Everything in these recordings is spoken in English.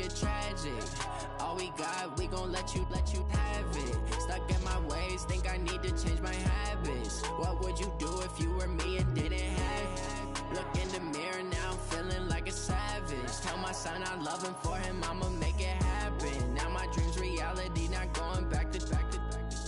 get tragic. All we got, we gon' let you have it. Stuck in my ways, think I need to change my habits. What would you do if you were me and didn't have it? Look in the mirror now, I'm feeling like a savage. Tell my son I love him, for him I'ma make it happen. Now my dream's reality, not going back to.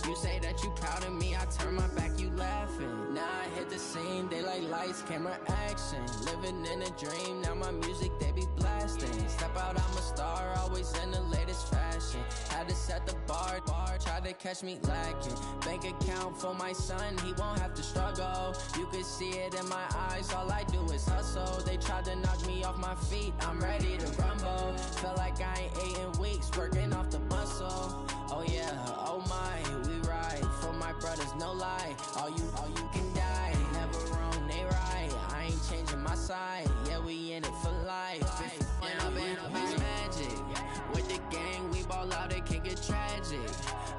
You say that you proud of me, I turn my back, you laughing. Now I hit the scene, daylight lights, camera action. Living in a dream, now my music they be blasting. Step out, I'm a star, always in the latest fashion. Had to set the bar, try to catch me lacking. Bank account for my son, he won't have to struggle. You can see it in my eyes, all I do is hustle. They tried to knock me off my feet, I'm ready to rumble. Felt like I ain't ate in weeks, working off the muscle. Oh yeah, oh my, we ride for my brothers, no lie. All you can die, never wrong, they right. I ain't changing my side, yeah, we in it for life. When up in it's magic. With the gang, we ball out, it can get tragic.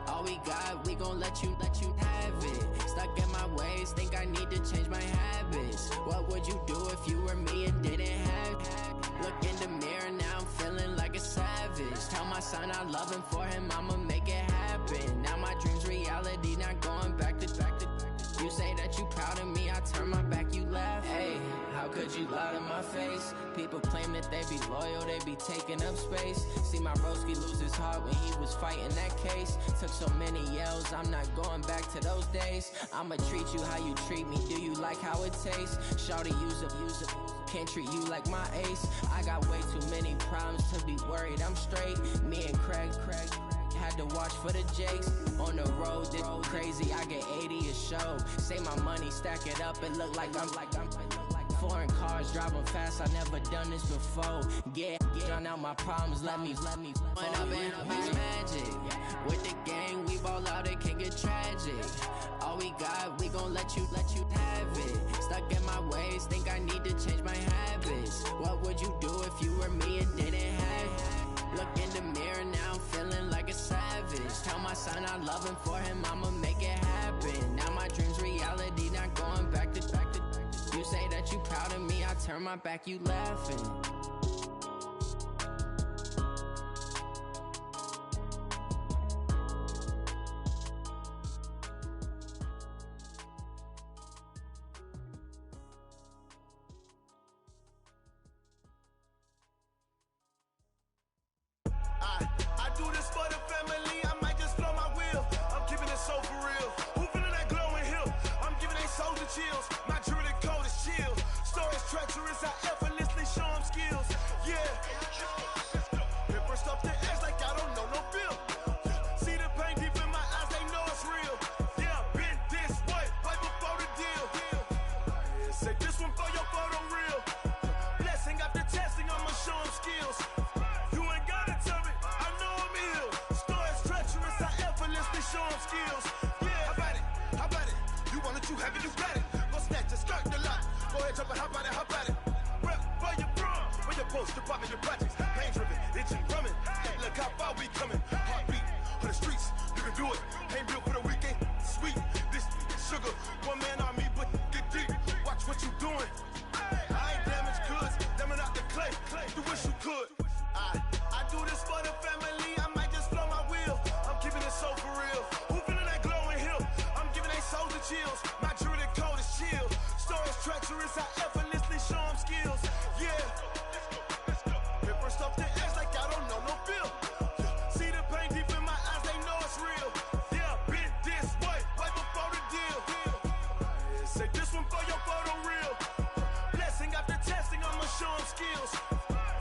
All we got, we gon' let you have it. Stuck in my ways, think I need to change my habits. What would you do if you were me and didn't have it? Look in the mirror now, I'm feeling like a savage. Tell my son I love him, for him I'ma make it happen. Now my dream's reality, not going back to. You say that you proud of me, I turn my back, you laugh. Hey, how could you lie to my face? People claim that they be loyal, they be taking up space. See my broski lose his heart when he was fighting that case. Took so many yells, I'm not going back to those days. I'ma treat you how you treat me, do you like how it tastes? Shawty, use up, can't treat you like my ace. I got way too many problems to be worried, I'm straight. Me and Craig had to watch for the Jakes. On the road, this crazy, I get 80 a show. Say my money, stack it up, it look like I'm foreign cars, driving fast, I never done this before. Get drown out my problems, let me When up in it's magic. With the gang, we ball out, it can get tragic. All we got, we gon' let you have it. Stuck in my ways, think I need to change my habits. What would you do if you were me and didn't have it? Look in the mirror now, I'm feeling like a savage. Tell my son I love him, for him I'ma make it happen. Now my dream's reality, not going back to. You say that you proud of me, I turn my back, you laughing. I do this for the family, I might just blow my wheel. I'm keeping it so for real. Who feeling that glowing hill? I'm giving they souls the chills. My jewelry code is chill. Stories treacherous, I effortlessly show them skills. Yeah. Paper stuff to edge like I don't know no bill. See the pain deep in my eyes, they know it's real. Yeah, been this way, right before the deal. Say this one for your photo real. Blessing after testing, I'ma show them skills. Show them skills. Yeah, how about it? You want it, you have it, you got it. Go snatch it, skirt the lot. Go ahead, jump it, how about it? Rep where you from? Where you post, you're popping your projects. Pain driven, itching, drumming. Hey, look how far we coming. Heartbeat on the streets, you can do it. Ain't built for the weekend. Sweet, this sugar. One man army, but get deep. Watch what you doing. I ain't damaged goods, damn out the clay. You wish you could. I do this for the family. I might just blow my wheel. I'm keeping it so for real. Who feeling that glowing hill? I'm giving they souls the chills. My jewelry code is chill. Stories treacherous, I effortlessly show them skills. Yeah. Paper stuff to edge like I don't know no bill. See the pain deep in my eyes, they know it's real. Yeah, been this way, right before the deal. Say this one for your photo real. Blessing after testing, I'ma show them skills.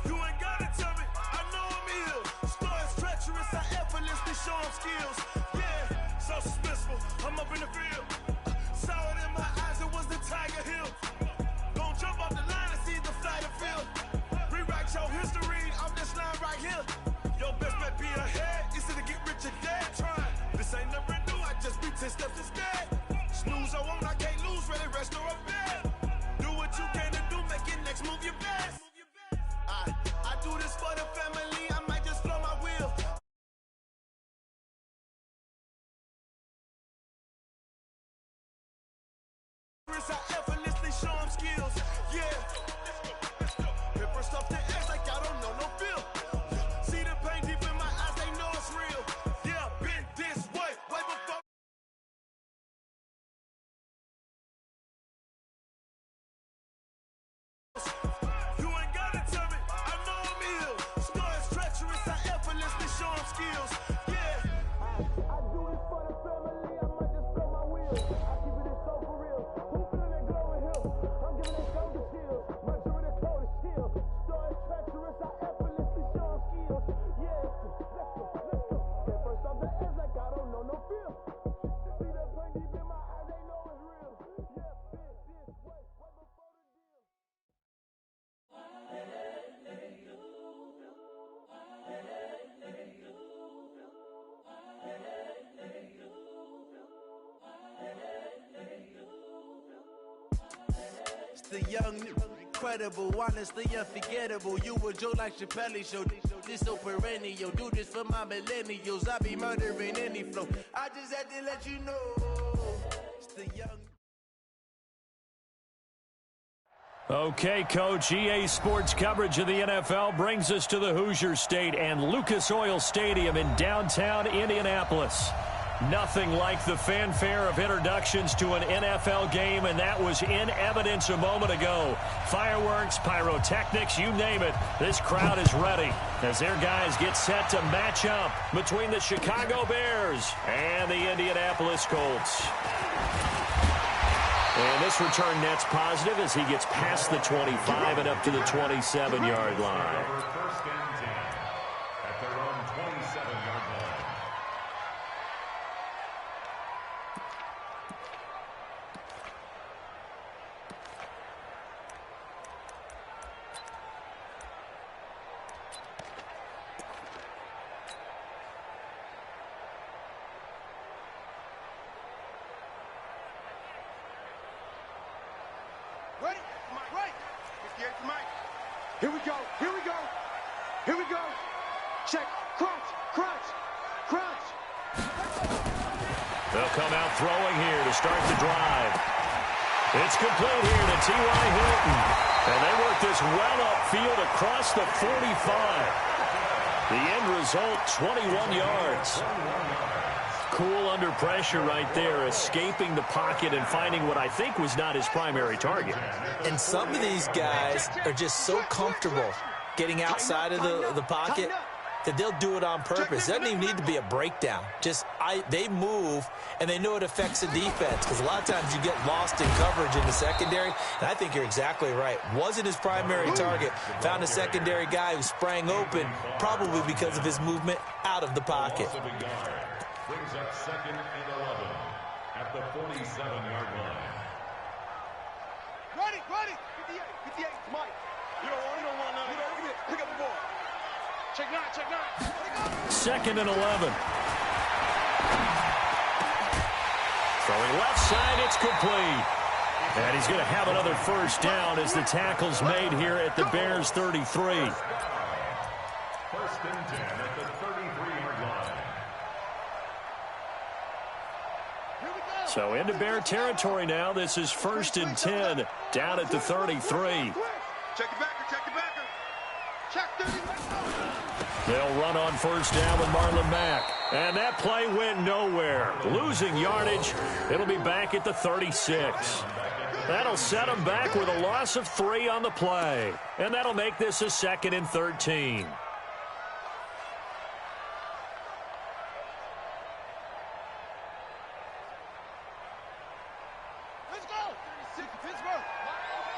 You ain't gotta tell me, I know I'm ill. Stories treacherous, I effortlessly show them skills. Yeah, so suspenseful, I'm up in the field. Saw it in my eyes, it was the Tiger Hill. Gon' jump off the line and see the flight of field. Rewrite your history off this line right here. Your best bet be ahead, easy to get rich or dead. Try, this ain't never new, I just be 10 steps instead. Snooze I won't, I can't lose, ready, rest or a bed. Do what you can to do, make it next move your best. I do this for the family, I might just blow my wheel. I effortlessly show them skills. Yeah. Paper stuff to edge like I don't know no bill. dangerous, I effortlessly show 'em skills. Yeah, let's go. Get first off the edge like I don't know no fear. See that pain deep in my eyes, they know it's real. Yeah, this way, right before the deal. It's the young, incredible, honestly unforgettable. You a joke like Chappelle Show. This so perennial. Do this for my millennials. I be murdering any flow. I just had to let you know. It's the young. Okay, Coach, EA Sports coverage of the NFL brings us to the Hoosier State and Lucas Oil Stadium in downtown Indianapolis. Nothing like the fanfare of introductions to an NFL game, and that was in evidence a moment ago. Fireworks, pyrotechnics, you name it. This crowd is ready as their guys get set to match up between the Chicago Bears and the Indianapolis Colts. And this return net's positive as he gets past the 25 and up to the 27-yard line. First and 10 at their own 27-yard line. Ready? Right. 58 to Mike. Here we go. Here we go. Here we go. Check. Crunch. Crunch. Crunch. They'll come out throwing here to start the drive. It's complete here to T.Y. Hilton. And they work this well upfield across the 45. The end result, 21 yards. Cool under pressure right there, escaping the pocket and finding what I think was not his primary target. And some of these guys are just so comfortable getting outside of the pocket that they'll do it on purpose. It doesn't even need to be a breakdown. They move, and they know it affects the defense because a lot of times you get lost in coverage in the secondary, and I think you're exactly right. Wasn't his primary target. Found a secondary guy who sprang open, probably because of his movement out of the pocket. Brings up second and 11 at the 47-yard line. Ready. 58. 58 to Mike. You don't want none of that. Pick up the ball. Check nine. Second and 11. Throwing left side, it's complete. And he's going to have another first down as the tackle's made here at the Bears 33. First and 10 at the 33-yard line. So into Bear territory now. This is first and 10 down at the 33. Check the backer. Check 30. They'll run on first down with Marlon Mack. And that play went nowhere. Losing yardage. It'll be back at the 36. That'll set them back with a loss of 3 on the play. And that'll make this a second and 13. Let's go. 36, Pittsburgh.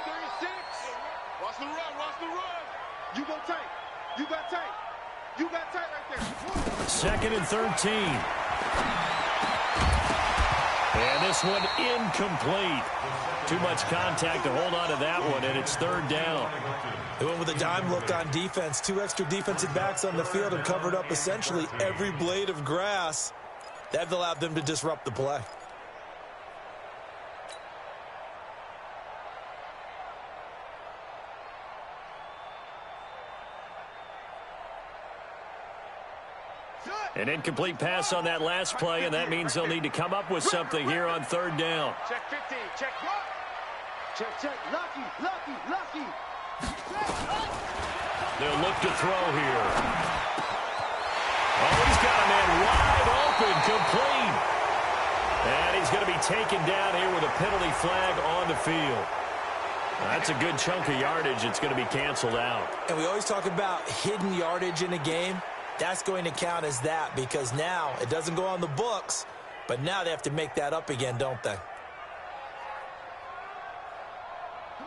36. Watch the run. You go tight. You got tight. You got tight right there. Second and 13. And this one incomplete. Too much contact to hold on to that one, and it's third down. They went with a dime look on defense. 2 extra defensive backs on the field and covered up essentially every blade of grass. That allowed them to disrupt the play. An incomplete pass on that last play, and that means they'll need to come up with something here on third down. Check 15. Check. Lucky. They'll look to throw here. Oh, he's got a man wide open, complete. And he's going to be taken down here with a penalty flag on the field. That's a good chunk of yardage. It's going to be canceled out. And we always talk about hidden yardage in a game. That's going to count as that because now it doesn't go on the books, but now they have to make that up again, don't they?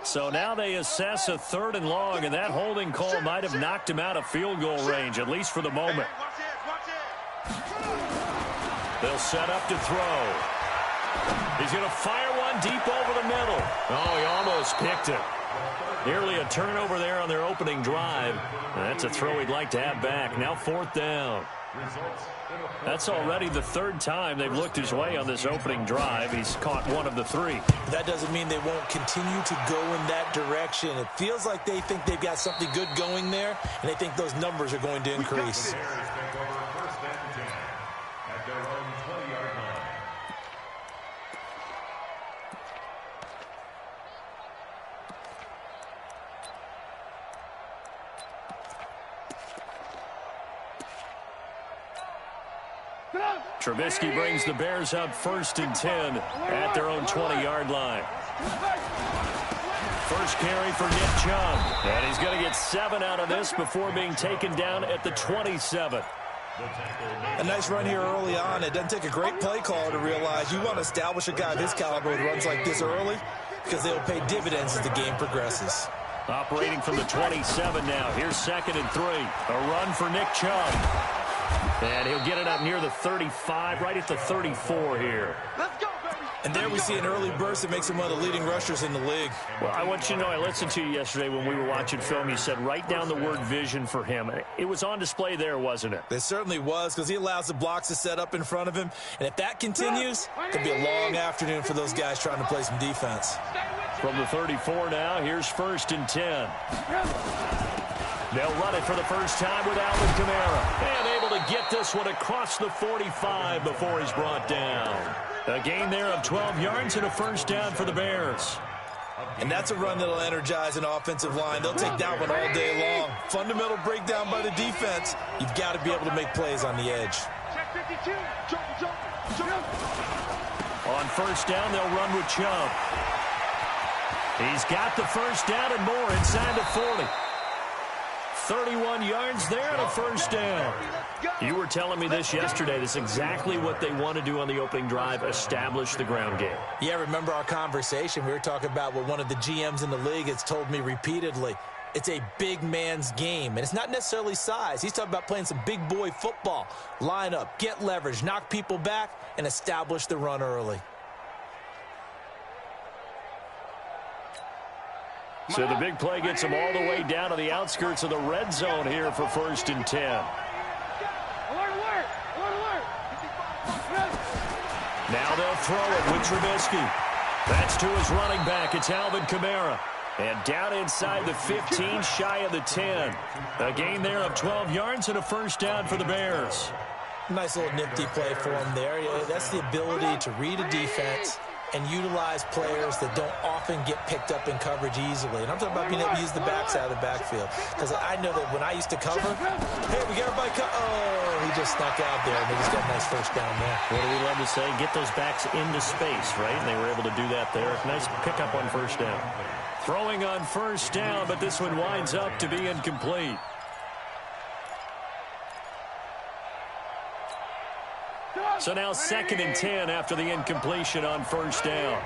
So now they assess a 3rd and long, and that holding call might have knocked him out of field goal range, at least for the moment. They'll set up to throw. He's going to fire one deep over the middle. Oh, he almost picked it. Nearly a turnover there on their opening drive. That's a throw he'd like to have back. Now 4th down. That's already the 3rd time they've looked his way on this opening drive. He's caught 1 of the 3. That doesn't mean they won't continue to go in that direction. It feels like they think they've got something good going there, and they think those numbers are going to increase. Trubisky brings the Bears up 1st and 10 at their own 20-yard line. First carry for Nick Chubb. And he's going to get 7 out of this before being taken down at the 27. A nice run here early on. It doesn't take a great play caller to realize you want to establish a guy of his caliber with runs like this early because they'll pay dividends as the game progresses. Operating from the 27 now. Here's 2nd and 3. A run for Nick Chubb. And he'll get it up near the 35, right at the 34 here. Let's go, baby. And there we see an early burst that makes him one of the leading rushers in the league. Well, I want you to know, I listened to you yesterday when we were watching film. You said write down the word vision for him. It was on display there, wasn't it? It certainly was, because he allows the blocks to set up in front of him. And if that continues, it could be a long afternoon for those guys trying to play some defense. From the 34 now, here's 1st and 10. They'll run it for the first time with Alvin Kamara. And able to get this one across the 45 before he's brought down. A gain there of 12 yards and a 1st down for the Bears. And that's a run that'll energize an offensive line. They'll take that one all day long. Fundamental breakdown by the defense. You've got to be able to make plays on the edge. On 1st down, they'll run with Chubb. He's got the 1st down and more inside the 40. 31 yards there and a 1st down. You were telling me this yesterday. This is exactly what they want to do on the opening drive, establish the ground game. Yeah, remember our conversation. We were talking about what one of the GMs in the league has told me repeatedly. It's a big man's game, and it's not necessarily size. He's talking about playing some big boy football. Line up, get leverage, knock people back, and establish the run early. So the big play gets them all the way down to the outskirts of the red zone here for 1st and 10. Now they'll throw it with Trubisky. That's to his running back. It's Alvin Kamara. And down inside the 15, shy of the 10. A gain there of 12 yards and a 1st down for the Bears. Nice little nifty play for him there. That's the ability to read a defense and utilize players that don't often get picked up in coverage easily. And I'm talking about being able to use the backside of the backfield. Because I know that when I used to cover, hey, we got everybody oh, he just snuck out there, and they just got a nice 1st down there. What do we love to say? Get those backs into space, right? And they were able to do that there. Nice pickup on 1st down. Throwing on 1st down, but this one winds up to be incomplete. So now 2nd and 10 after the incompletion on 1st down.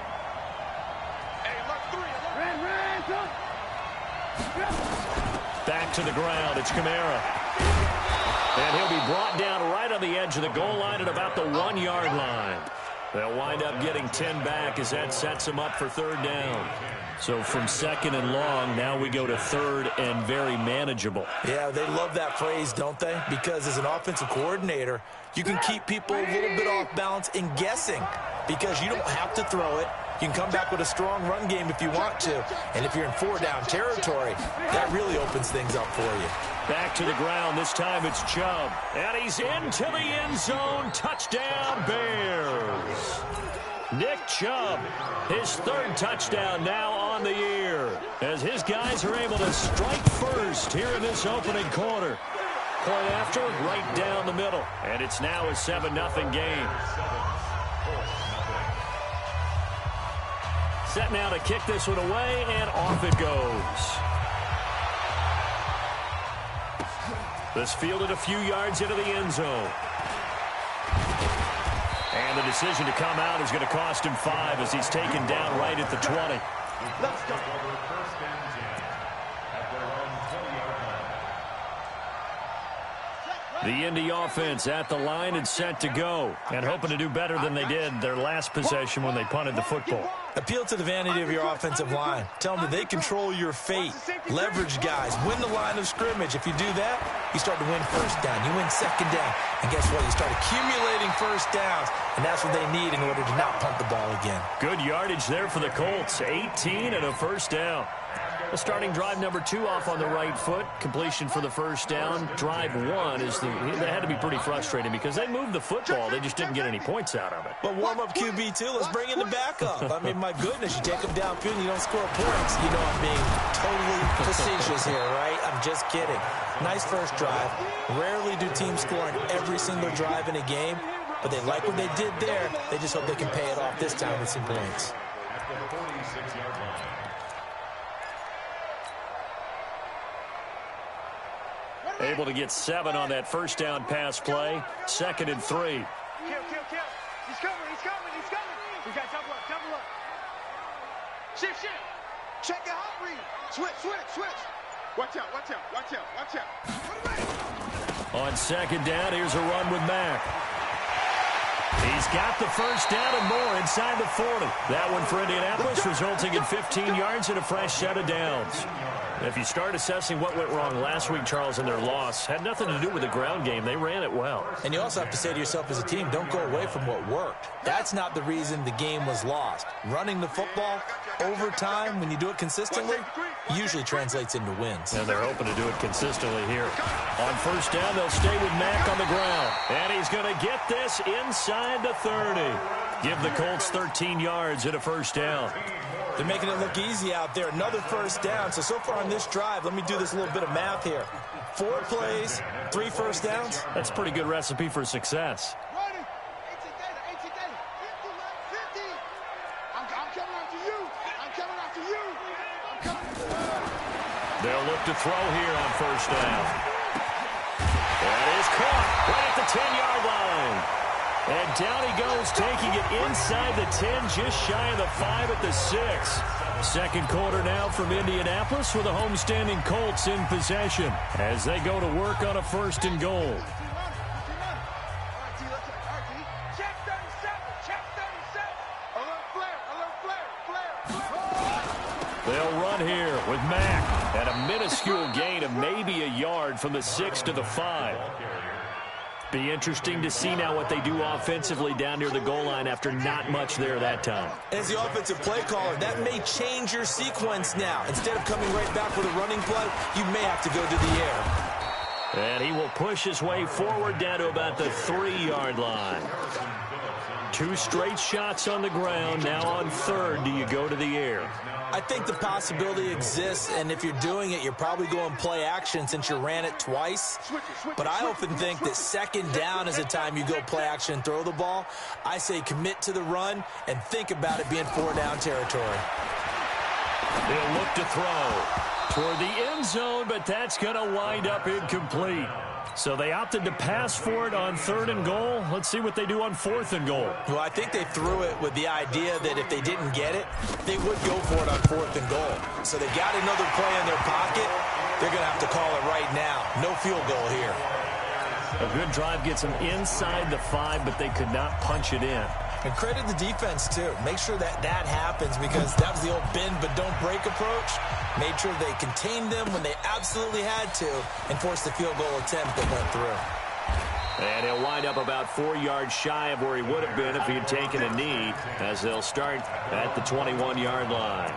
Back to the ground. It's Kamara. And he'll be brought down right on the edge of the goal line at about the 1-yard line. They'll wind up getting 10 back as that sets them up for 3rd down. So from 2nd and long, now we go to 3rd and very manageable. Yeah, they love that phrase, don't they? Because as an offensive coordinator, you can keep people a little bit off balance in guessing because you don't have to throw it. You can come back with a strong run game if you want to. And if you're in 4-down territory, that really opens things up for you. Back to the ground. This time it's Chubb. And he's into the end zone. Touchdown, Bears. Nick Chubb, his 3rd touchdown now on the year as his guys are able to strike first here in this opening quarter. Point after, right down the middle. And it's now a 7-0 game. Set now to kick this one away, and off it goes. This fielded a few yards into the end zone. And the decision to come out is going to cost him 5 as he's taken down right at the 20. Let's go. Over first and 10 at their own 20-yard line. The Indy offense at the line and set to go, and hoping to do better than they did their last possession when they punted the football. Appeal to the vanity of your offensive line. Tell them they control your fate. Leverage guys. Win the line of scrimmage. If you do that, you start to win first down. You win second down. And guess what? You start accumulating first downs, and that's what they need in order to not punt the ball again. Good yardage there for the Colts. 18 and a first down. The starting drive number 2 off on the right foot. Completion for the first down. Drive 1 that had to be pretty frustrating because they moved the football. They just didn't get any points out of it. But warm-up QB, too. Let's bring in the backup. I mean, my goodness, you take them downfield and you don't score points. You know I'm being totally facetious here, right? I'm just kidding. Nice first drive. Rarely do teams score on every single drive in a game, but they like what they did there. They just hope they can pay it off this time with some points. At the 46-yard line. Able to get 7 on that first down pass play. 2nd and 3. Kill. He's coming. We got double up. Shift. Check your hot read. Switch. Watch out. On 2nd down, here's a run with Mack. He's got the first down and more inside the 40. That one for Indianapolis, resulting in 15 yards and a fresh set of downs. If you start assessing what went wrong last week, Charles, in their loss, had nothing to do with the ground game. They ran it well. And you also have to say to yourself as a team, don't go away from what worked. That's not the reason the game was lost. Running the football over time, when you do it consistently, usually translates into wins. And they're hoping to do it consistently here. On first down, they'll stay with Mack on the ground. And he's going to get this inside the 30. Give the Colts 13 yards and a first down. They're making it look easy out there. Another first down. So far on this drive, let me do this little bit of math here. 4 plays, 3 first downs. That's a pretty good recipe for success. They'll look to throw here on first down. That is caught right at the 10-yard line. And down he goes, taking it inside the 10, just shy of the 5 at the 6. Second quarter now from Indianapolis with the homestanding Colts in possession as they go to work on a 1st and goal. They'll run here with Mack at a minuscule gain of maybe a yard from the 6 to the 5. Be interesting to see now what they do offensively down near the goal line after not much there that time. As the offensive play caller, that may change your sequence now. Instead of coming right back with a running play, you may have to go to the air. And he will push his way forward down to about the 3-yard line. 2 straight shots on the ground. Now on 3rd, do you go to the air? I think the possibility exists, and if you're doing it, you're probably going play action since you ran it twice. But I often think that 2nd down is the time you go play action and throw the ball. I say commit to the run and think about it being 4-down territory. They'll look to throw toward the end zone, but that's going to wind up incomplete. So they opted to pass for it on 3rd and goal. Let's see what they do on 4th and goal. Well, I think they threw it with the idea that if they didn't get it, they would go for it on 4th and goal. So they got another play in their pocket. They're going to have to call it right now. No field goal here. A good drive gets them inside the 5, but they could not punch it in. And credit the defense, too. Make sure that happens because that was the old bend but don't break approach. Made sure they contained them when they absolutely had to and forced the field goal attempt that went through. And he'll wind up about 4 yards shy of where he would have been if he had taken a knee as they'll start at the 21-yard line.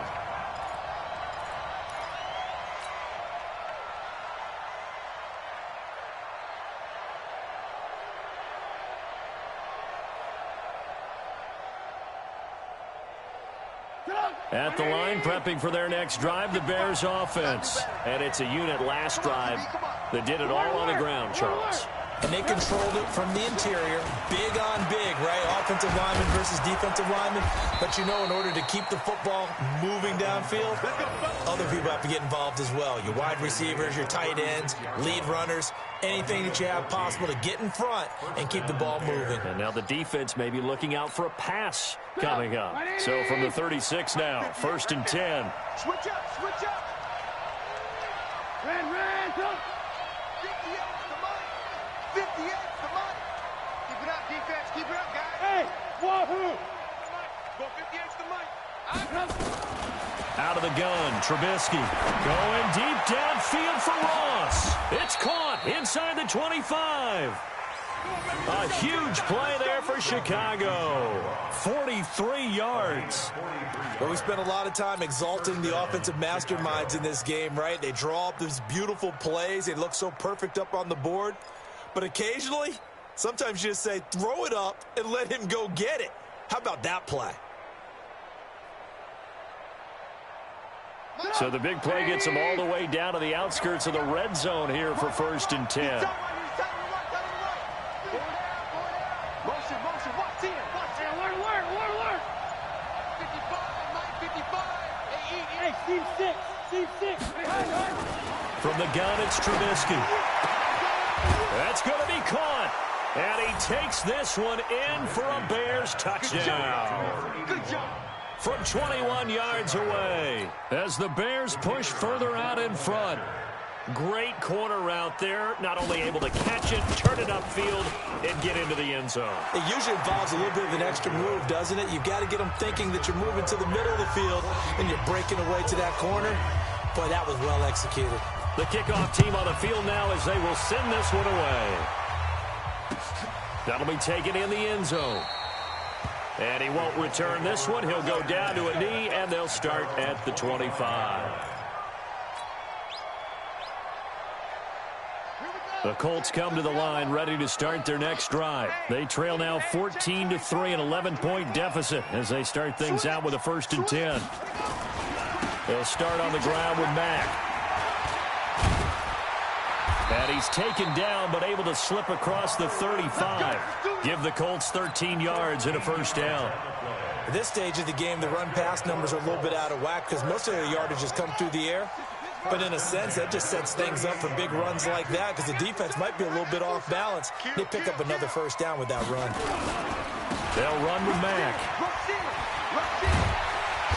At the line, prepping for their next drive, the Bears offense. And it's a unit last drive that did it all on the ground, Charles. and they controlled it from the interior, big on big, right? Offensive lineman versus defensive lineman. But you know, in order to keep the football moving downfield, other people have to get involved as well. Your wide receivers, your tight ends, lead runners, anything that you have possible to get in front and keep the ball moving. And now the defense may be looking out for a pass coming up. So from the 36 now, 1st and 10. Switch up, switch up. Ran, go. 58's the money. 58's the money. Keep it up, defense. Keep it up, guys. Hey, wahoo. Go 58's the money. Out of the gun, Trubisky going deep downfield for Ross. It's caught inside the 25. A huge play there for Chicago. 43 yards. Well, we spent a lot of time exalting the offensive masterminds in this game, right? They draw up these beautiful plays. They look so perfect up on the board. But occasionally, sometimes you just say, throw it up and let him go get it. How about that play? So the big play gets them all the way down to the outskirts of the red zone here for 1st and 10. From the gun, it's Trubisky. That's going to be caught. And he takes this one in for a Bears touchdown. Good job. From 21 yards away as the Bears push further out in front. Great corner route there. Not only able to catch it, turn it upfield, and get into the end zone. It usually involves a little bit of an extra move, doesn't it? You've got to get them thinking that you're moving to the middle of the field and you're breaking away to that corner. Boy, that was well executed. The kickoff team on the field now as they will send this one away. That'll be taken in the end zone. And he won't return this one. He'll go down to a knee, and they'll start at the 25. The Colts come to the line ready to start their next drive. They trail now 14-3, an 11-point deficit as they start things out with a 1st and 10. They'll start on the ground with Mack. And he's taken down but able to slip across the 35. Give the Colts 13 yards and a 1st down. At this stage of the game, the run-pass numbers are a little bit out of whack because most of their yardage has come through the air. But in a sense, that just sets things up for big runs like that because the defense might be a little bit off balance. They pick up another 1st down with that run. They'll run with Mack.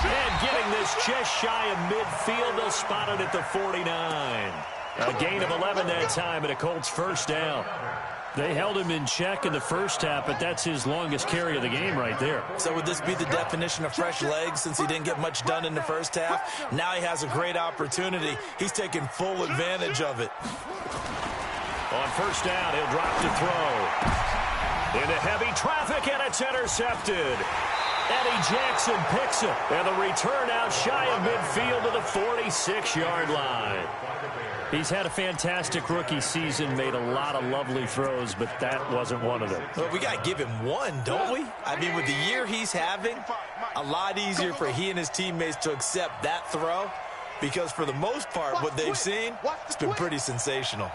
And getting this just shy of midfield, they'll spot it at the 49. A gain of 11 that time and a Colts 1st down. They held him in check in the first half, but that's his longest carry of the game right there. So would this be the definition of fresh legs since he didn't get much done in the first half? Now he has a great opportunity. He's taking full advantage of it. On 1st down, he'll drop to throw. Into heavy traffic, and it's intercepted. Eddie Jackson picks it, and the return out shy of midfield to the 46-yard line. He's had a fantastic rookie season, made a lot of lovely throws, but that wasn't one of them. Well, we got to give him one, don't we? I mean, with the year he's having, a lot easier for he and his teammates to accept that throw because for the most part, what they've seen, it's been pretty sensational.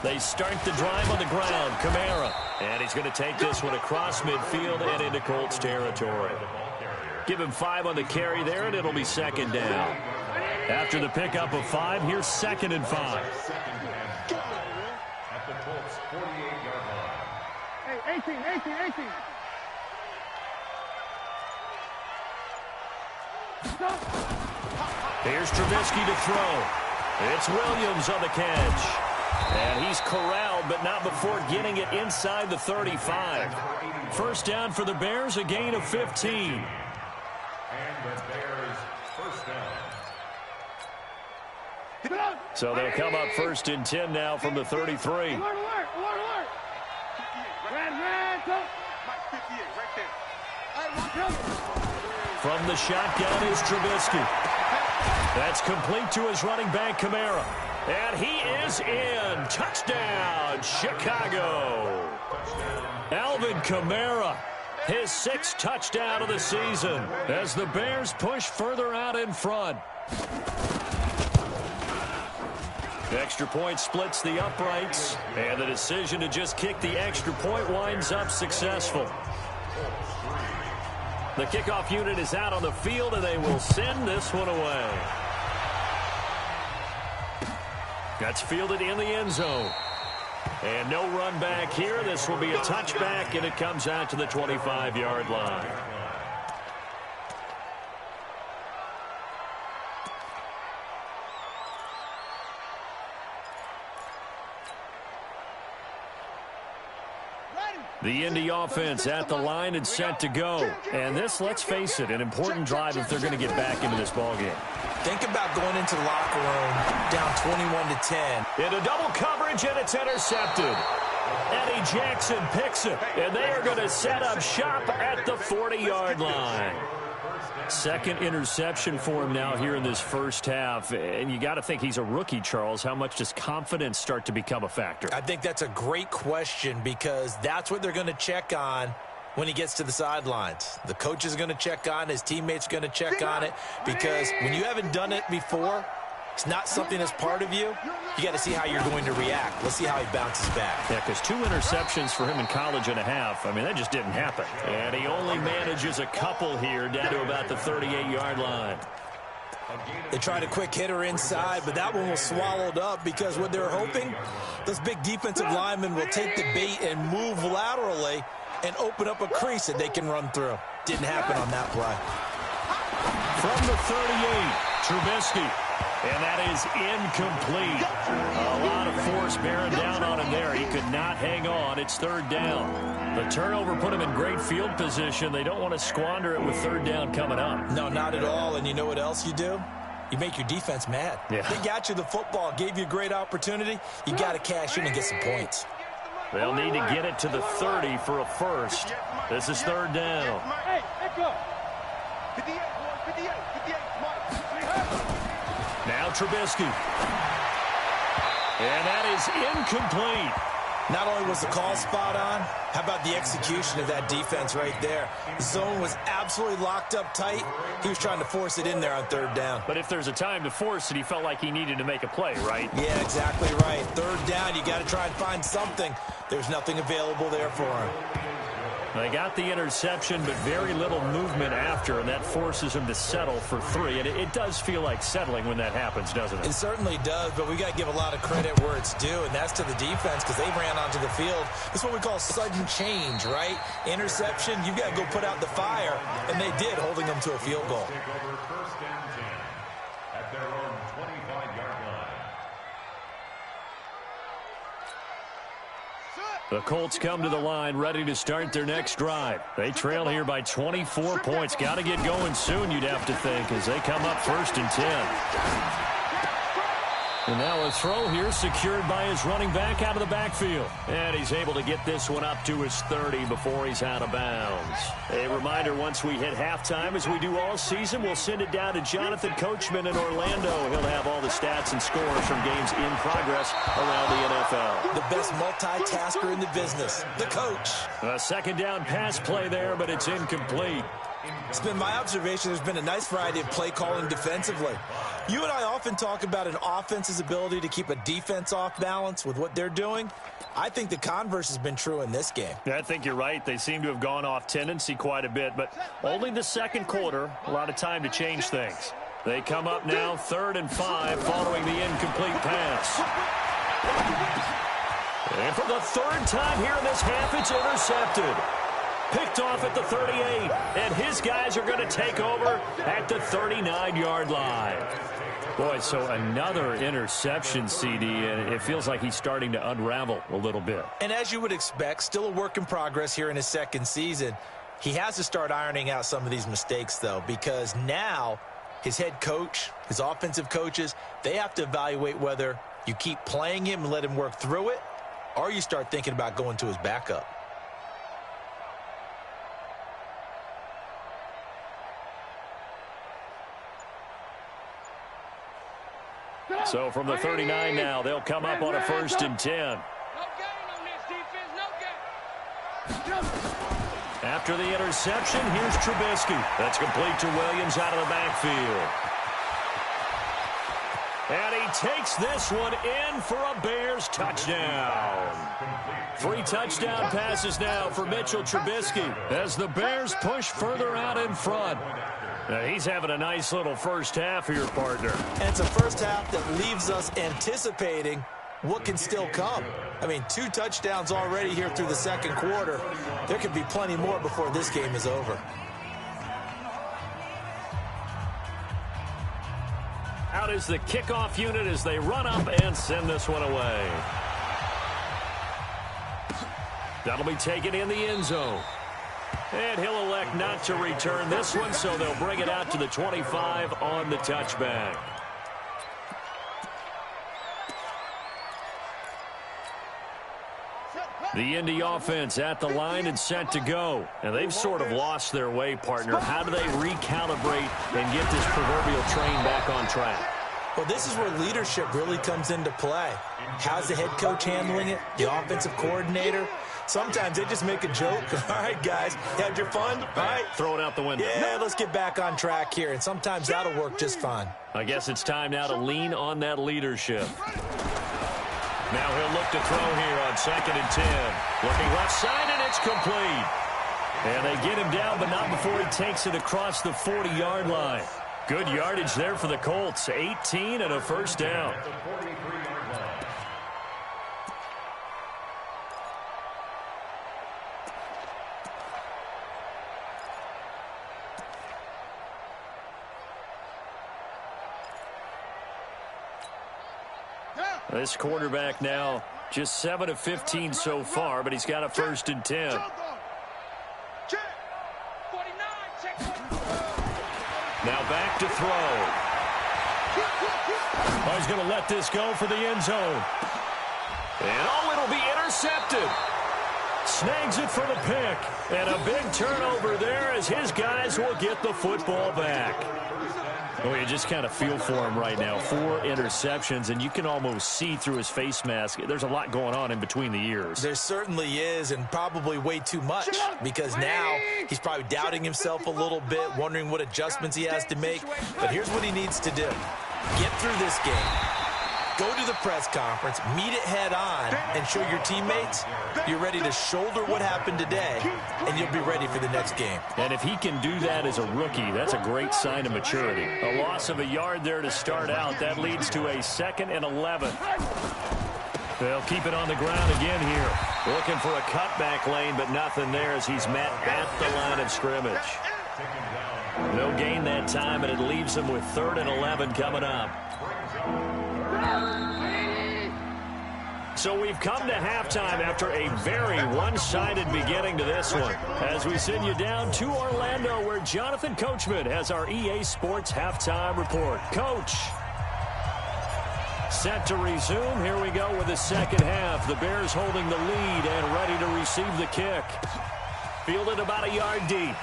They start the drive on the ground. Kamara. And he's going to take this one across midfield and into Colts territory. Give him 5 on the carry there, and it'll be 2nd down. After the pickup of 5, here's 2nd and 5. At the Colts 48-yard line. Hey, 18. Here's Trubisky to throw. It's Williams on the catch. And he's corralled, but not before getting it inside the 35. 1st down for the Bears, a gain of 15. And the Bears 1st down. So they'll come up 1st and 10 now from the 33. Alert. From the shotgun is Trubisky. That's complete to his running back, Kamara. And he is in. Touchdown, Chicago. Alvin Kamara His 6th touchdown of the season as the Bears push further out in front. The extra point splits the uprights, and the decision to just kick the extra point winds up successful. The kickoff unit is out on the field, and they will send this one away. That's fielded in the end zone. And no run back here. This will be a touchback, and it comes out to the 25-yard line. The Indy offense at the line and set to go. And this, let's face it, an important drive if they're going to get back into this ballgame. Think about going into the locker room down 21-10. Into double coverage, and it's intercepted. Eddie Jackson picks it, and they are going to set up shop at the 40-yard line. Second interception for him now here in this first half. And you got to think he's a rookie, Charles. How much does confidence start to become a factor? I think that's a great question because that's what they're going to check on when he gets to the sidelines. The coach is going to check on it. His teammates are going to check on it because when you haven't done it before, it's not something that's part of you. You got to see how you're going to react. Let's see how he bounces back. Yeah, because 2 interceptions for him in college and a half. I mean, that just didn't happen. And he only manages a couple here down to about the 38-yard line. They tried a quick hitter inside, but that one was swallowed up because what they're hoping, those big defensive linemen will take the bait and move laterally and open up a crease that they can run through. Didn't happen on that play. From the 38, Trubisky. And that is incomplete. A lot of force bearing down on him there. He could not hang on. It's 3rd down. The turnover put him in great field position. They don't want to squander it with 3rd down coming up. No, not at all. And you know what else you do? You make your defense mad. Yeah. They got you the football, gave you a great opportunity. You got to cash in and get some points. They'll need to get it to the 30 for a first. This is 3rd down. Hey, let's go. 58, 58, 58, Now Trubisky. And that is incomplete. Not only was the call spot on, how about the execution of that defense right there? The zone was absolutely locked up tight. He was trying to force it in there on 3rd down. But if there's a time to force it, he felt like he needed to make a play, right? Yeah, exactly right. 3rd down, you got to try and find something. There's nothing available there for him. They got the interception, but very little movement after, and that forces him to settle for 3. And it does feel like settling when that happens, doesn't it? It certainly does, but we got to give a lot of credit where it's due, and that's to the defense because they ran onto the field. This is what we call sudden change, right? Interception, you got to go put out the fire, and they did, holding them to a field goal. The Colts come to the line ready to start their next drive. They trail here by 24 points. Got to get going soon, you'd have to think, as they come up 1st and 10. And now a throw here secured by his running back out of the backfield. And he's able to get this one up to his 30 before he's out of bounds. A reminder, once we hit halftime, as we do all season, we'll send it down to Jonathan Coachman in Orlando. He'll have all the stats and scores from games in progress around the NFL. The best multitasker in the business, the coach. A 2nd down pass play there, but it's incomplete. It's been my observation there's been a nice variety of play calling defensively. You and I often talk about an offense's ability to keep a defense off balance with what they're doing. I think the converse has been true in this game. Yeah, I think you're right. They seem to have gone off tendency quite a bit, but only the 2nd quarter, a lot of time to change things. They come up now 3rd and 5 following the incomplete pass. And for the 3rd time here in this half, it's intercepted. Picked off at the 38, and his guys are going to take over at the 39-yard line. Boy, so another interception, CD, and it feels like he's starting to unravel a little bit. And as you would expect, still a work in progress here in his 2nd season. He has to start ironing out some of these mistakes, though, because now his head coach, his offensive coaches, they have to evaluate whether you keep playing him and let him work through it, or you start thinking about going to his backup. So from the 39 now, they'll come up on a 1st and 10. No gain on this defense, no gain. After the interception, here's Trubisky. That's complete to Williams out of the backfield. And he takes this one in for a Bears touchdown. 3 touchdown passes now for Mitchell Trubisky as the Bears push further out in front. Now he's having a nice little first half here, partner. And it's a first half that leaves us anticipating what can still come. I mean, 2 touchdowns already here through the second quarter. There could be plenty more before this game is over. Out is the kickoff unit as they run up and send this one away. That'll be taken in the end zone. And he'll elect not to return this one, so they'll bring it out to the 25 on the touchback. The Indy offense at the line and set to go. And they've sort of lost their way, partner. How do they recalibrate and get this proverbial train back on track? Well, this is where leadership really comes into play. How's the head coach handling it? The offensive coordinator? Sometimes they just make a joke. All right, guys, had your fun? All right. Throw it out the window. Yeah, let's get back on track here. And sometimes that'll work just fine. I guess it's time now to lean on that leadership. Now he'll look to throw here on 2nd and 10. Looking left side, and it's complete. And they get him down, but not before he takes it across the 40-yard line. Good yardage there for the Colts. 18 and a first down. This quarterback now just 7 of 15 so far, but he's got a 1st and 10. Now back to throw. Oh, he's going to let this go for the end zone. And it'll be intercepted. Snags it for the pick. And a big turnover there as his guys will get the football back. Oh, you just kind of feel for him right now. 4 interceptions, and you can almost see through his face mask. There's a lot going on in between the ears. There certainly is, and probably way too much, because now he's probably doubting himself a little bit, wondering what adjustments he has to make. But here's what he needs to do. Get through this game. Go to the press conference, meet it head on, and show your teammates you're ready to shoulder what happened today, and you'll be ready for the next game. And if he can do that as a rookie, that's a great sign of maturity. A loss of a yard there to start out. That leads to a 2nd and 11. They'll keep it on the ground again here. Looking for a cutback lane, but nothing there as he's met at the line of scrimmage. No gain that time, and it leaves him with 3rd and 11 coming up. So we've come to halftime after a very one-sided beginning to this one. As we send you down to Orlando, where Jonathan Coachman has our EA Sports halftime report. Coach. Set to resume. Here we go with the second half. The Bears holding the lead and ready to receive the kick. Fielded about a yard deep.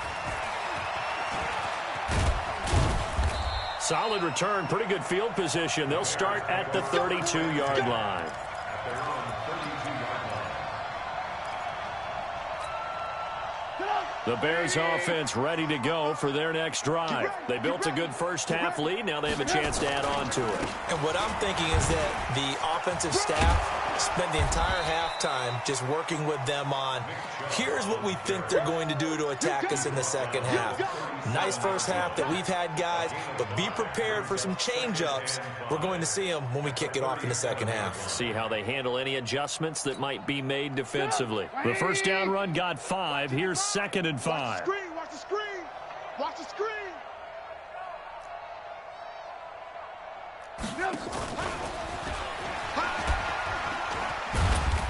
Solid return, pretty good field position. They'll start at the 32-yard line. The Bears offense ready to go for their next drive. They built a good first-half lead. Now they have a chance to add on to it. And what I'm thinking is that the offensive staff spent the entire halftime just working with them on, here's what we think they're going to do to attack us in the second half. Nice first half that we've had, guys, but be prepared for some change-ups. We're going to see them when we kick it off in the second half. See how they handle any adjustments that might be made defensively. The first down run got 5. Here's 2nd and 5. Watch the screen. Watch the screen.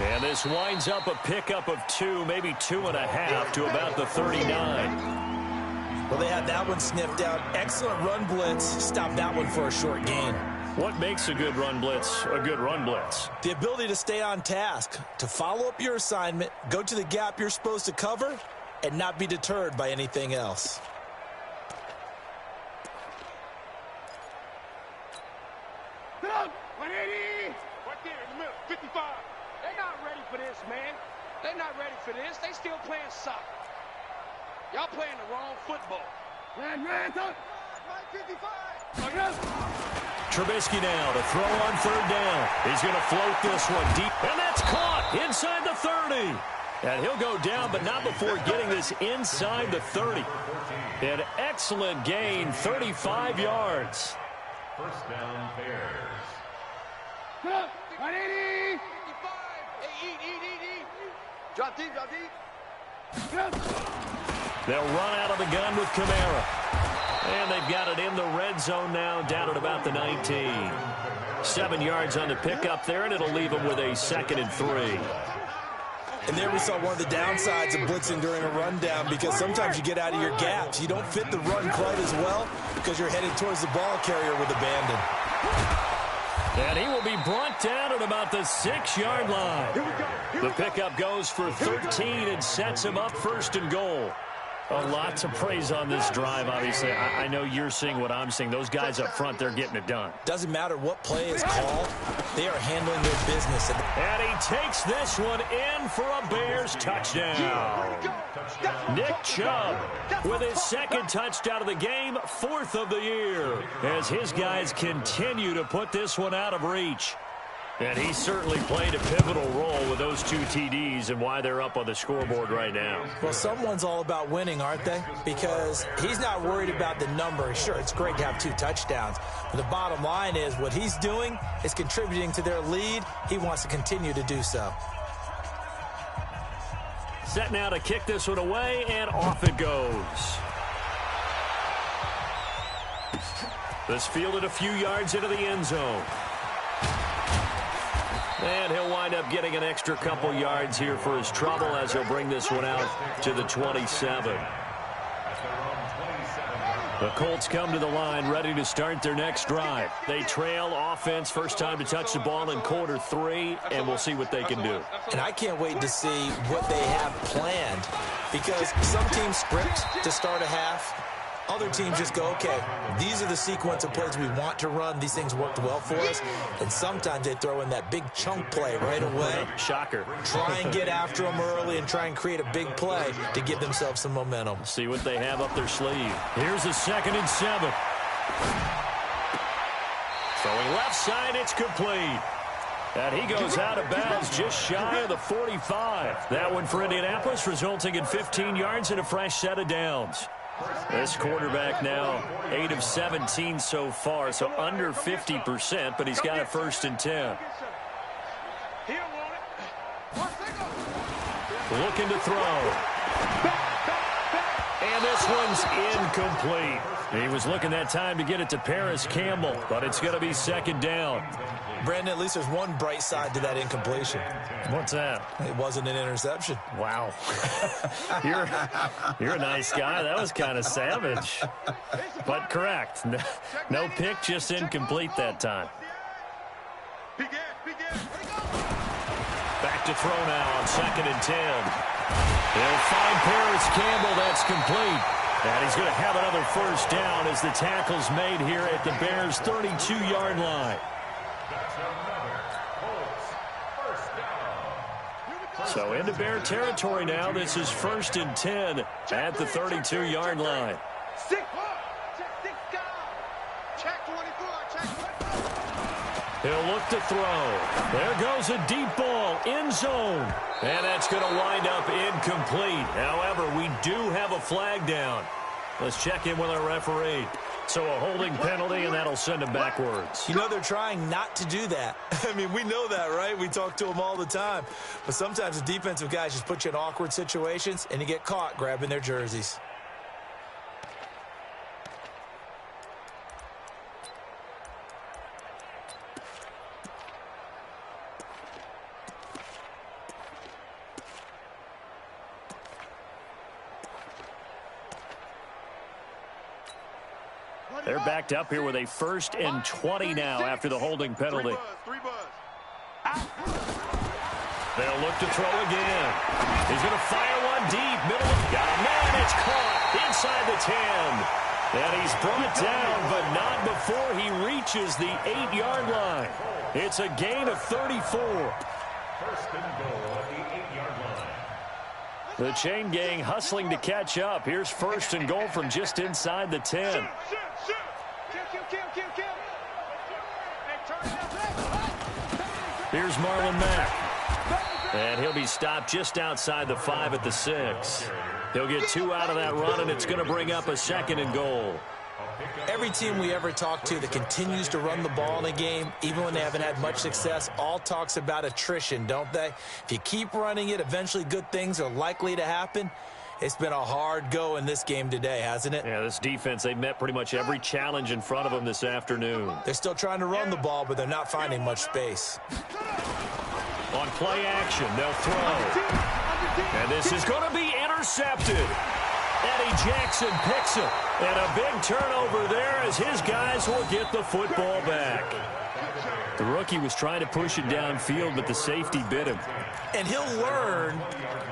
And this winds up a pickup of 2, maybe 2.5 to about the 39. Well, they had that one sniffed out. Excellent run blitz. Stopped that one for a short gain. What makes a good run blitz a good run blitz? The ability to stay on task, to follow up your assignment, go to the gap you're supposed to cover, and not be deterred by anything else. Right there in the middle, 55. They're not ready for this, man. They're not ready for this. They still playing soccer. Y'all playing the wrong football. Trubisky now to throw on third down. He's going to float this one deep, and that's caught inside the 30. And he'll go down, but not before getting this inside the 30. An excellent gain, 35 yards. First down, Bears. 180. 55. Hey, eat. Drop deep. They'll run out of the gun with Kamara. And they've got it in the red zone now, down at about the 19. 7 yards on the pickup there, and it'll leave them with a 2nd and 3. And there we saw one of the downsides of blitzing during a rundown, because sometimes you get out of your gaps. You don't fit the run quite as well because you're headed towards the ball carrier with abandon. And he will be brought down at about the 6-yard line. The pickup goes for 13 and sets him up 1st and goal. A lot to praise on this drive, obviously. I know you're seeing what I'm seeing. Those guys up front, they're getting it done. Doesn't matter what play is called. They are handling their business. And he takes this one in for a Bears touchdown. Nick Chubb with his 2nd touchdown of the game, 4th of the year, as his guys continue to put this one out of reach. And he certainly played a pivotal role with those 2 TDs and why they're up on the scoreboard right now. Well, someone's all about winning, aren't they? Because he's not worried about the number. Sure, it's great to have 2 touchdowns. But the bottom line is what he's doing is contributing to their lead. He wants to continue to do so. Set now to kick this one away, and off it goes. This fielded a few yards into the end zone. And he'll wind up getting an extra couple yards here for his trouble as he'll bring this one out to the 27. The Colts come to the line ready to start their next drive. They trail offense, first time to touch the ball in quarter 3, and we'll see what they can do. And I can't wait to see what they have planned, because some teams script to start a half. Other teams just go, okay, these are the sequence of plays we want to run. These things worked well for us. And sometimes they throw in that big chunk play right away. Shocker. Try and get after them early and try and create a big play to give themselves some momentum. See what they have up their sleeve. Here's a 2nd and 7. Throwing left side, it's complete. And he goes out of bounds just shy of the 45. That one for Indianapolis, resulting in 15 yards and a fresh set of downs. This quarterback now 8 of 17 so far, so under 50%, but he's got a 1st and 10. Looking to throw. And this one's incomplete. He was looking that time to get it to Paris Campbell, but it's going to be 2nd down. Brandon, at least there's one bright side to that incompletion. What's that? It wasn't an interception. Wow. You're a nice guy. That was kind of savage. But correct. No pick, just incomplete that time. Back to throw now on 2nd and 10. They'll find Paris Campbell. That's complete. And he's going to have another 1st down as the tackle's made here at the Bears' 32-yard line. So into Bear territory now. This is 1st and 10 at the 32-yard line. He'll look to throw. There goes a deep ball, end zone. And that's going to wind up incomplete. However, we do have a flag down. Let's check in with our referee. So a holding penalty, and that'll send him backwards. You know, they're trying not to do that. I mean, we know that, right? We talk to them all the time. But sometimes the defensive guys just put you in awkward situations, and you get caught grabbing their jerseys. They're backed up here with a 1st and 20 now after the holding penalty. They'll look to throw again. He's going to fire one deep. Middle. Got a man. It's caught inside the 10. And he's brought down, but not before he reaches the 8-yard line. It's a gain of 34. 1st and goal at the 8-yard line. The chain gang hustling to catch up. Here's first and goal from just inside the 10. Here's Marlon Mack. And he'll be stopped just outside the 5 at the 6. He'll get 2 out of that run, and it's going to bring up a second and goal. Every team we ever talk to that continues to run the ball in a game, even when they haven't had much success, all talks about attrition, don't they? If you keep running it, eventually good things are likely to happen. It's been a hard go in this game today, hasn't it? Yeah, this defense, they've met pretty much every challenge in front of them this afternoon. They're still trying to run the ball, but they're not finding much space. On play action, they'll throw. And this is going to be intercepted. Eddie Jackson picks it. And a big turnover there as his guys will get the football back. The rookie was trying to push it downfield, but the safety bit him. And he'll learn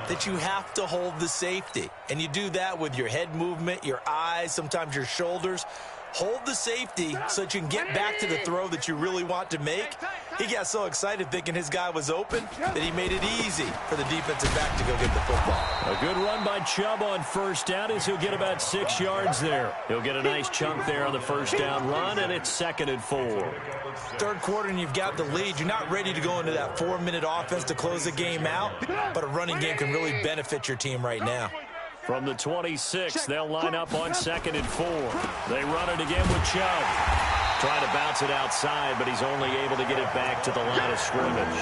that you have to hold the safety. And you do that with your head movement, your eyes, sometimes your shoulders. Hold the safety so that you can get back to the throw that you really want to make. He got so excited thinking his guy was open that he made it easy for the defensive back to go get the football. A good run by Chubb on first down as he'll get about 6 yards there. He'll get a nice chunk there on the first down run, and it's 2nd and 4. Third quarter and you've got the lead. You're not ready to go into that 4-minute offense to close the game out, but a running game can really benefit your team right now. From the 26, they'll line up on 2nd and 4. They run it again with Chubb. Trying to bounce it outside, but he's only able to get it back to the line of scrimmage.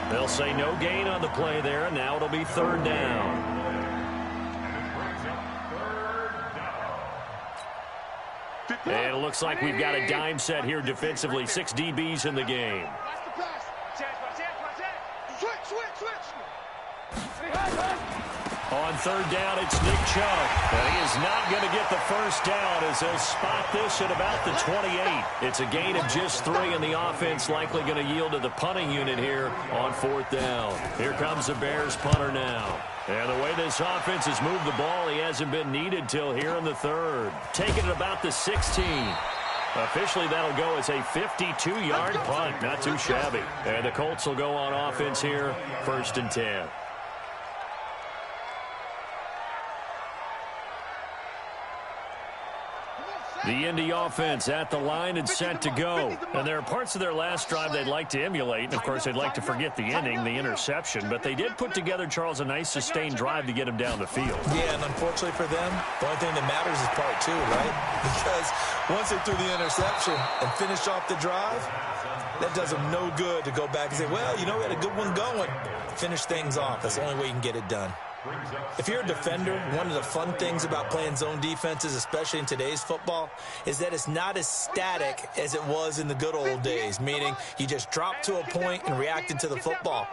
They'll say no gain on the play there, and now it'll be 3rd down. And it looks like we've got a dime set here defensively. 6 DBs in the game. On 3rd down, it's Nick Chubb. And he is not going to get the first down as they'll spot this at about the 28. It's a gain of just 3, and the offense likely going to yield to the punting unit here on 4th down. Here comes the Bears punter now. And the way this offense has moved the ball, he hasn't been needed till here in the 3rd. Taking it about the 16. Officially, that'll go as a 52-yard punt. Not too shabby. And the Colts will go on offense here, 1st and 10. The Indy offense at the line and set to go. And there are parts of their last drive they'd like to emulate. And, of course, they'd like to forget the ending, the interception. But they did put together, Charles, a nice sustained drive to get him down the field. Yeah, and unfortunately for them, the only thing that matters is part 2, right? Because once they threw the interception and finished off the drive, that does them no good to go back and say, well, you know, we had a good one going. Finish things off. That's the only way you can get it done. If you're a defender, one of the fun things about playing zone defenses, especially in today's football, is that it's not as static as it was in the good old days, meaning you just drop to a point and reacted to the football.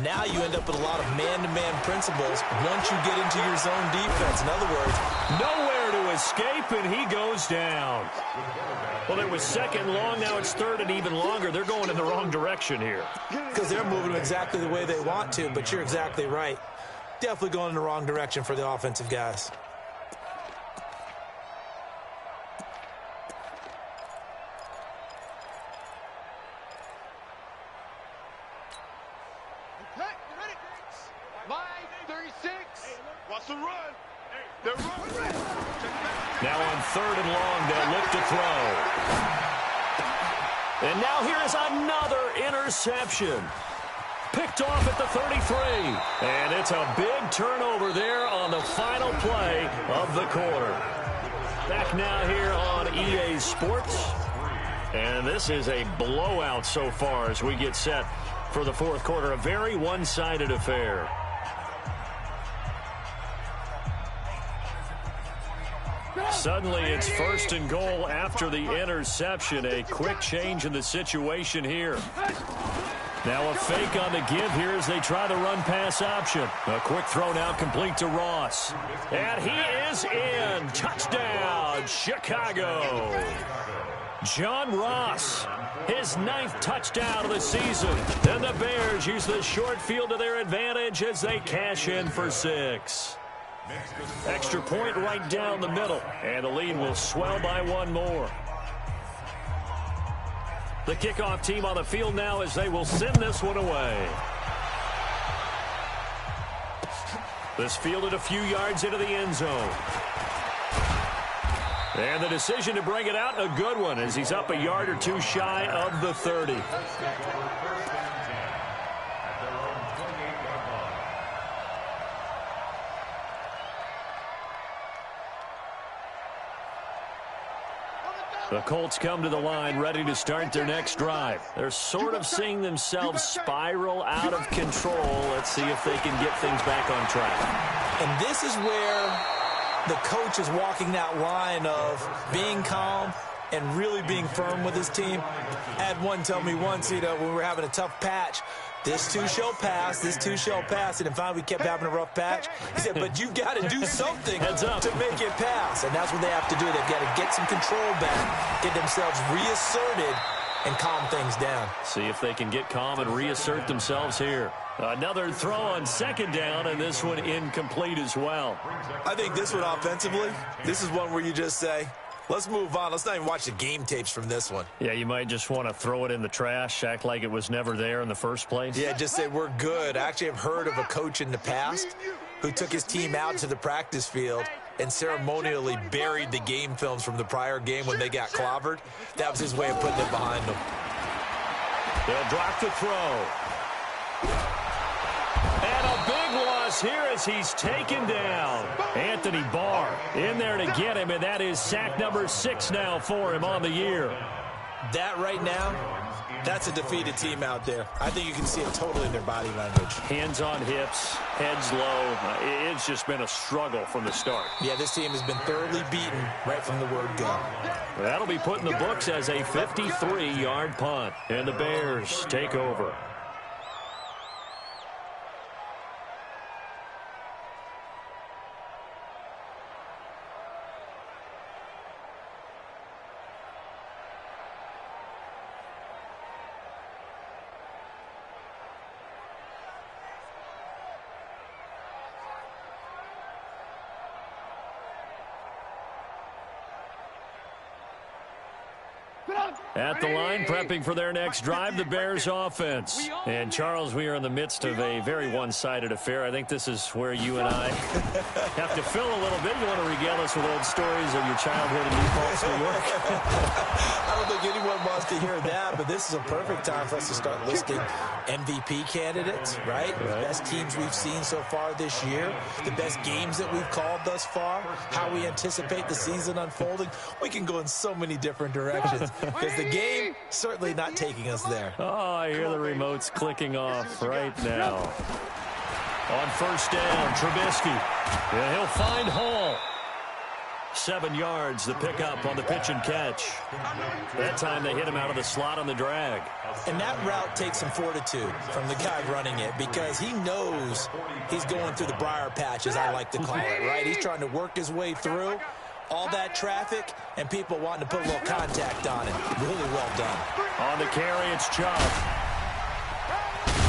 Now you end up with a lot of man-to-man principles once you get into your zone defense. In other words, nowhere to escape, and he goes down. Well, it was 2nd long. Now it's 3rd and even longer. They're going in the wrong direction here. Because they're moving exactly the way they want to, but you're exactly right. Definitely going in the wrong direction for the offensive guys. Okay, you ready? Line 36. What's the run? They're running. Now on 3rd and long, they'll look to throw. And now here is another interception. Picked off at the 33. And it's a big turnover there on the final play of the quarter. Back now here on EA Sports. And this is a blowout so far as we get set for the 4th quarter. A very one-sided affair. Suddenly it's 1st and goal after the interception. A quick change in the situation here. Now a fake on the give here as they try the run-pass option. A quick throw now complete to Ross. And he is in. Touchdown, Chicago. John Ross, his 9th touchdown of the season. And the Bears use the short field to their advantage as they cash in for 6. Extra point right down the middle. And the lead will swell by 1 more. The kickoff team on the field now as they will send this one away. This fielded a few yards into the end zone. And the decision to bring it out, a good one, as he's up a yard or two shy of the 30. The Colts come to the line ready to start their next drive. They're sort of seeing themselves spiral out of control. Let's see if they can get things back on track. And this is where the coach is walking that line of being calm and really being firm with his team. I had one tell me once, when we were having a tough patch, this too shall pass, this too shall pass. And finally we kept having a rough patch. He said, but you've got to do something to make it pass. And that's what they have to do. They've got to get some control back, get themselves reasserted, and calm things down. See if they can get calm and reassert themselves here. Another throw on second down, and this one incomplete as well. I think this one offensively, this is one where you just say, let's move on. Let's not even watch the game tapes from this one. Yeah, you might just want to throw it in the trash, act like it was never there in the first place. Yeah, just say we're good. I actually have heard of a coach in the past who took his team out to the practice field and ceremonially buried the game films from the prior game when they got clobbered. That was his way of putting it behind them. They'll drop the throw. And a big loss here as he's taken down. Anthony Barr in there to get him, and that is sack number 6 now for him on the year. That right now, that's a defeated team out there. I think you can see it totally in their body language. Hands on hips, heads low. It's just been a struggle from the start. Yeah, this team has been thoroughly beaten right from the word go. That'll be put in the books as a 53-yard punt, and the Bears take over. At the line, prepping for their next drive, the Bears offense. And, Charles, we are in the midst of a very one-sided affair. I think this is where you and I have to fill a little bit. You want to regale us with old stories of your childhood in New Paltz, New York? I don't think anyone wants to hear that, but this is a perfect time for us to start listing MVP candidates, right? The best teams we've seen so far this year, the best games that we've called thus far, how we anticipate the season unfolding. We can go in so many different directions because the game certainly not taking us there. Oh, I hear the remotes clicking off right now. On first down, Trubisky. And he'll find Hall. 7 yards, the pickup on the pitch and catch. That time they hit him out of the slot on the drag. And that route takes some fortitude from the guy running it because he knows he's going through the briar patch, as I like to call it, right? He's trying to work his way through all that traffic and people wanting to put a little contact on it. Really well done. On the carry, it's Chubb.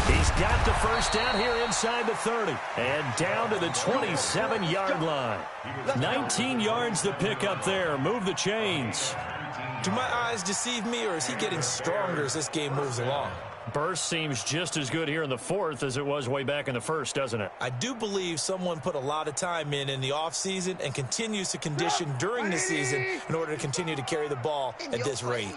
He's got the first down here inside the 30 and down to the 27-yard line. 19 yards to pick up there. Move the chains. Do my eyes deceive me, or is he getting stronger as this game moves along? Burst seems just as good here in the fourth as it was way back in the first, doesn't it? I do believe someone put a lot of time in the offseason and continues to condition during the season in order to continue to carry the ball at this rate.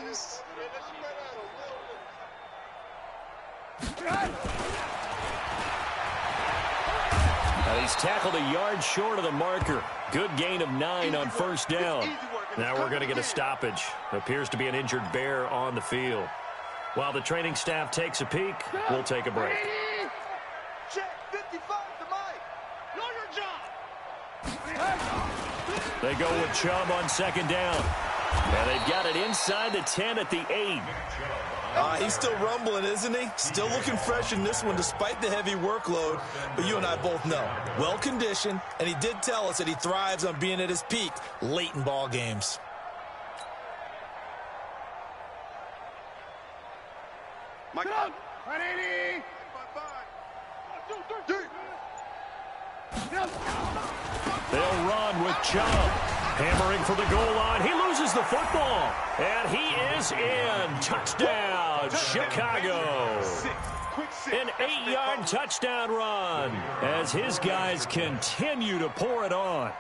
Now he's tackled a yard short of the marker. Good gain of 9 on first down. Now we're going to get a stoppage. Appears to be an injured Bear on the field. While the training staff takes a peek, we'll take a break. Check 55 to Mike. Know your job. They go with Chubb on second down. And they've got it inside the 10 at the 8. He's still rumbling, isn't he? Still looking fresh in this one despite the heavy workload. But you and I both know, well-conditioned, and he did tell us that he thrives on being at his peak late in ball games. Mike. 180. They'll run with Chubb. Hammering for the goal line. He loses the football. And he is in. Touchdown, Chicago. An 8-yard touchdown run as his guys continue to pour it on.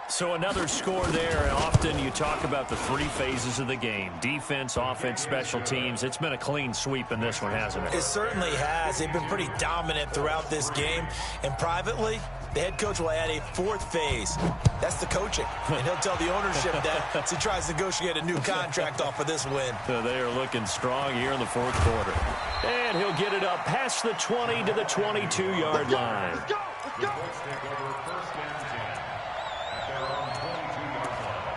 So another score there, and often you talk about the three phases of the game. Defense, offense, special teams. It's been a clean sweep in this one, hasn't it? It certainly has. They've been pretty dominant throughout this game. And privately, the head coach will add a fourth phase. That's the coaching. And he'll tell the ownership that as he tries to negotiate a new contract off of this win. So they are looking strong here in the fourth quarter. And he'll get it up past the 20 to the 22-yard line. The Colts take over first and 10 at their own 22-yard line.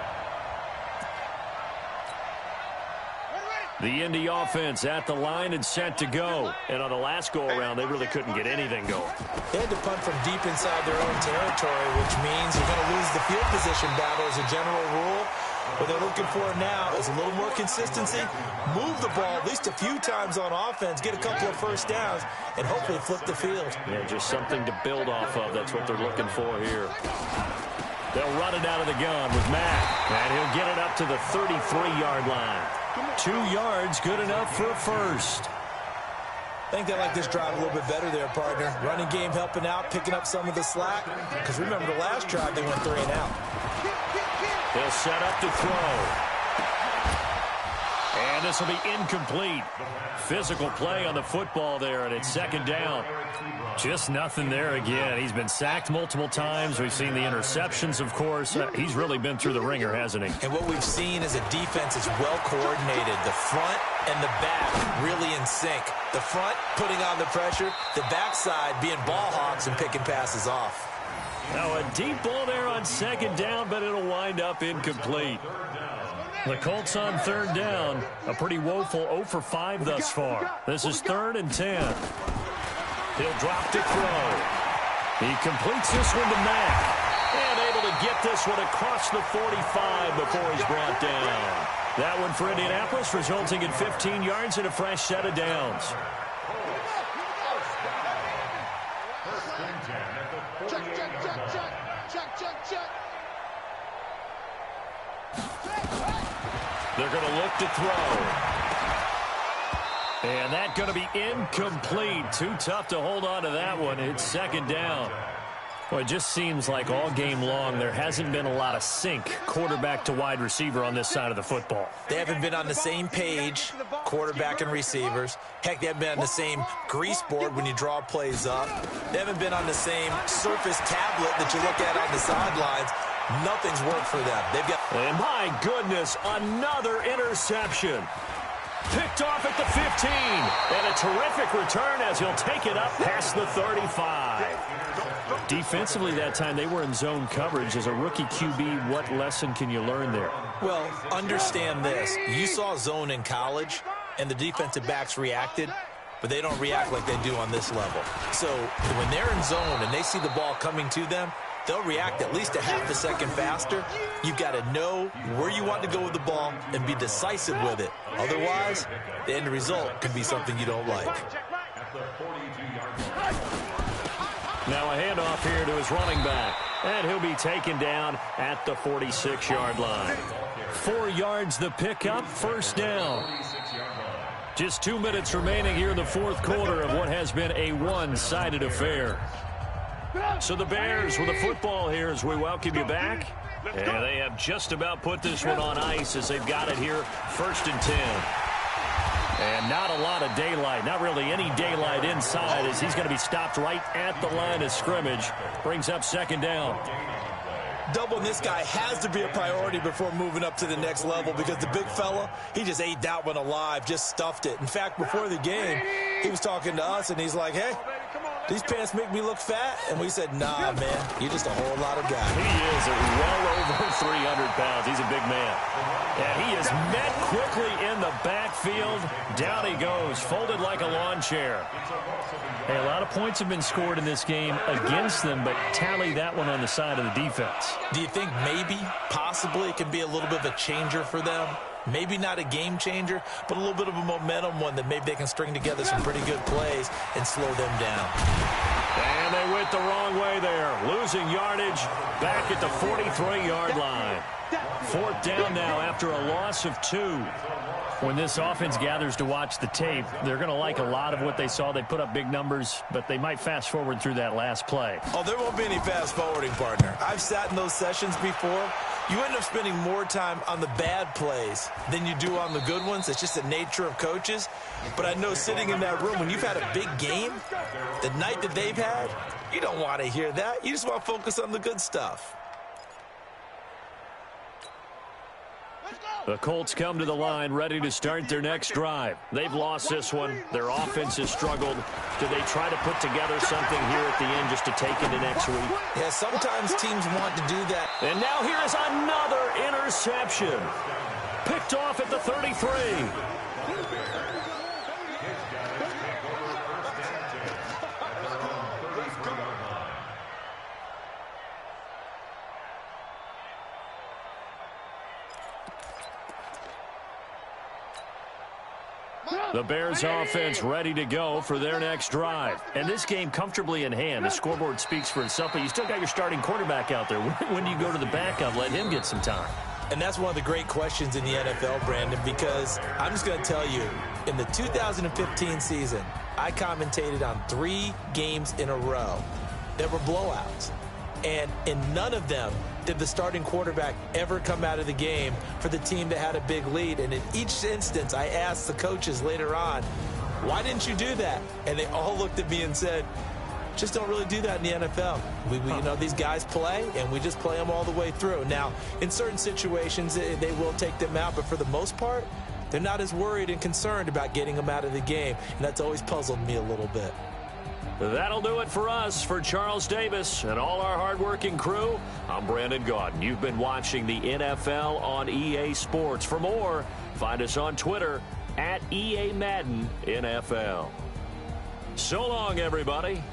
The Indy offense at the line and set to go. And on the last go-around, they really couldn't get anything going. They had to punt from deep inside their own territory, which means you're going to lose the field position battle as a general rule. What they're looking for now is a little more consistency, move the ball at least a few times on offense, get a couple of first downs, and hopefully flip the field. Yeah, just something to build off of. That's what they're looking for here. They'll run it out of the gun with Mack, and he'll get it up to the 33-yard line. 2 yards, good enough for a first. I think they like this drive a little bit better there, partner. Running game helping out, picking up some of the slack. Because remember, the last drive, they went 3 and out. They'll set up to throw. And this will be incomplete. Physical play on the football there, and it's second down. Just nothing there again. He's been sacked multiple times. We've seen the interceptions, of course. He's really been through the ringer, hasn't he? And what we've seen is a defense that's well coordinated. The front and the back really in sync. The front putting on the pressure. The backside being ball hawks and picking passes off. Now a deep ball there on second down, but it'll wind up incomplete. The Colts on third down. A pretty woeful 0 for 5 thus far. This is 3rd and 10. He'll drop to throw. He completes this one to Mack. And able to get this one across the 45 before he's brought down. That one for Indianapolis, resulting in 15 yards and a fresh set of downs. They're going to look to throw. And that's going to be incomplete. Too tough to hold on to that one. It's second down. Well, it just seems like all game long there hasn't been a lot of sync quarterback to wide receiver on this side of the football. They haven't been on the same page, quarterback and receivers. Heck, they haven't been on the same grease board when you draw plays up. They haven't been on the same surface tablet that you look at on the sidelines. Nothing's worked for them. They've got... And my goodness, another interception. Picked off at the 15. And a terrific return as he'll take it up past the 35. Defensively that time, they were in zone coverage. As a rookie QB, what lesson can you learn there? Well, understand this. You saw zone in college, and the defensive backs reacted, but they don't react like they do on this level. So when they're in zone and they see the ball coming to them, they'll react at least a half a second faster. You've got to know where you want to go with the ball and be decisive with it. Otherwise, the end result could be something you don't like. Now a handoff here to his running back. And he'll be taken down at the 46-yard line. 4 yards the pickup, first down. Just 2 minutes remaining here in the fourth quarter of what has been a one-sided affair. So the Bears with the football here as we welcome you back. And they have just about put this one on ice as they've got it here, 1st and 10. And not a lot of daylight, not really any daylight inside as he's going to be stopped right at the line of scrimmage. Brings up second down. Doubling this guy has to be a priority before moving up to the next level because the big fella, he just ate that one alive, just stuffed it. In fact, before the game, he was talking to us, and he's like, hey, these pants make me look fat? And we said, nah, man, you're just a whole lot of guy. He is well over 300 pounds. He's a big man. And he is met quickly in the backfield. Down he goes, folded like a lawn chair. Hey, a lot of points have been scored in this game against them, but tally that one on the side of the defense. Do you think maybe, possibly, it can be a little bit of a changer for them? Maybe not a game changer, but a little bit of a momentum one that maybe they can string together some pretty good plays and slow them down. And they went the wrong way there. Losing yardage back at the 43-yard line. 4th down now after a loss of 2. When this offense gathers to watch the tape, they're going to like a lot of what they saw. They put up big numbers, but they might fast forward through that last play. Oh, there won't be any fast forwarding, partner. I've sat in those sessions before. You end up spending more time on the bad plays than you do on the good ones. It's just the nature of coaches. But I know sitting in that room, when you've had a big game, the night that they've had, you don't want to hear that. You just want to focus on the good stuff. The Colts come to the line ready to start their next drive. They've lost this one. Their offense has struggled. Do they try to put together something here at the end just to take into next week? Yeah, sometimes teams want to do that. And now here is another interception. Picked off at the 33. The Bears offense ready to go for their next drive. And this game comfortably in hand. The scoreboard speaks for itself, but you still got your starting quarterback out there. When do you go to the backup, let him get some time? And that's one of the great questions in the NFL, Brandon, because I'm just going to tell you, in the 2015 season, I commentated on 3 games in a row that were blowouts. And in none of them did the starting quarterback ever come out of the game for the team that had a big lead. And in each instance, I asked the coaches later on, why didn't you do that? And they all looked at me and said, just don't really do that in the NFL. You know, these guys play, and we just play them all the way through. Now, in certain situations, they will take them out, but for the most part, they're not as worried and concerned about getting them out of the game. And that's always puzzled me a little bit. That'll do it for us. For Charles Davis and all our hardworking crew, I'm Brandon Gaudin. You've been watching the NFL on EA Sports. For more, find us on Twitter @EA Madden NFL. So long, everybody.